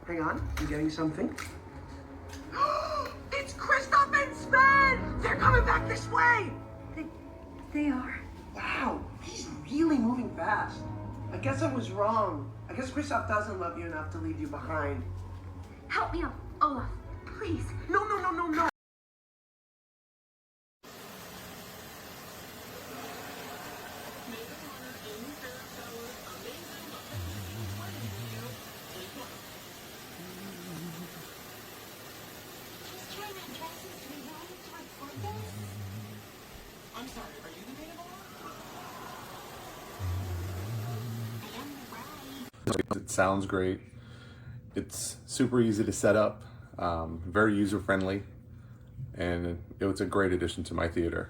Hang on, I'm getting something. It's Kristoff and Sven! They're coming back this way! They are. Wow, he's really moving fast. I guess I was wrong. I guess Kristoff doesn't love you enough to leave you behind. Help me up, Olaf. Please. No. I'm sorry, are you the data bar? It sounds great. It's super easy to set up, very user friendly, and it was a great addition to my theater.